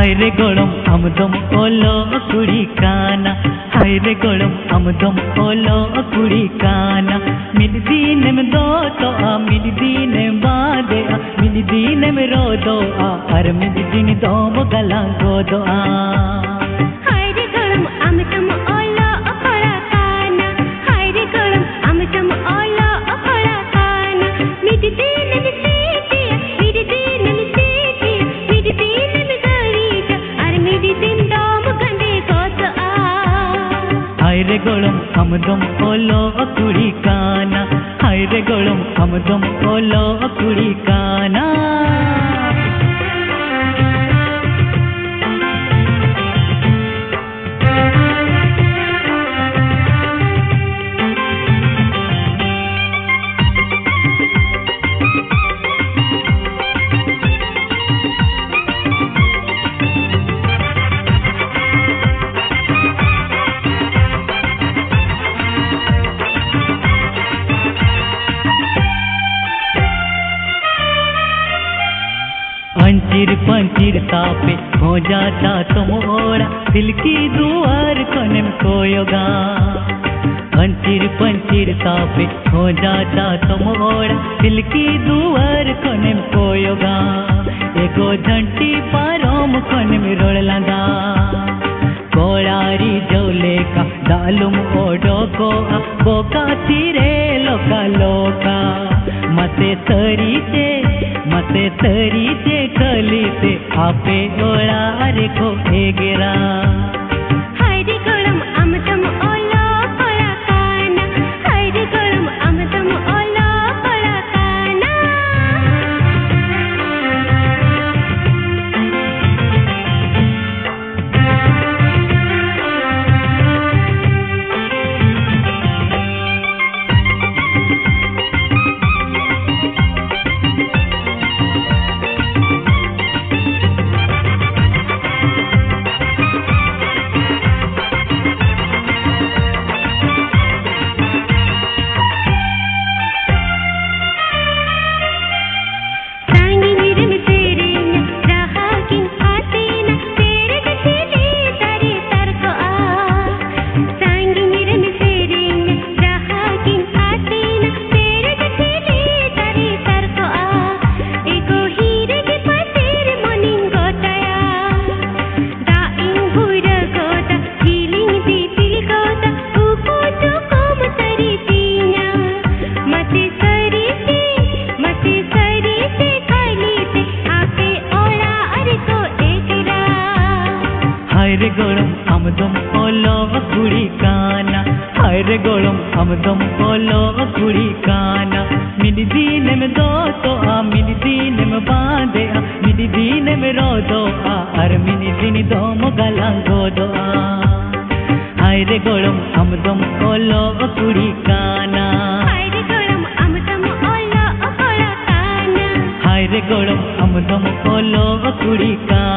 रे गोलम अमदम ओलो कुड़ी काना, हाय रे गोलम अमदम ओलो कुड़ी काना। मिल दीन में दो तो आ, मिल दीन बादे आ, मिल दीन में रो दो आ, अर मिल दीन दो गला गो दो आ। हाय रे गोलम अमदम ओलो कुड़ा काना, हाय रे गोलम अमदम ओलो कुड़ा काना। मिल दीन में सीतिया, मिल दीन में सीतिया, मिल दीन में गरीजा, अर मिल दीन दो गंदे गोद आ। हाय रे गोलम अमदम ओलो कुड़ी काना, हाय रे गोलम अमदम ओलो कुड़ी काना। अंचिर पंचिर तापे हो जाता तुम ओरा, दिल की दुआर कोने में कोयोगा। अंचिर पंचिर तापे हो जाता तुम ओरा, दिल की दुआर कोने में कोयोगा। एगो झंटी पारोम कोने में रोड़ लगा, कोड़ारी जौले का डालुम ओडो को बोका तीरे लोका लोका। मते तरी चे खली से आपे ओला रे को एगेरा। हाय रे गोलम अमदम ओलो कुड़ा काना, हाय रे गोलम अमदम ओलो कुड़ा काना। हाय रे गोलम अमदम ओलो कुड़ी काना, हाय रे गोलम अमदम ओलो कुड़ी काना। मिल दीन में दो तो आ, मिल दीन में बांधे आ, मिल दीन में रो दो आ, अर मिल दीन दो गला गो दो आ। हाय रे गोलम अमदम ओलो कुड़ी काना, हाय रे गोलम अमदम ओलो कुड़ा काना, हाय रे गोलम अमदम ओलो कुड़ी काना।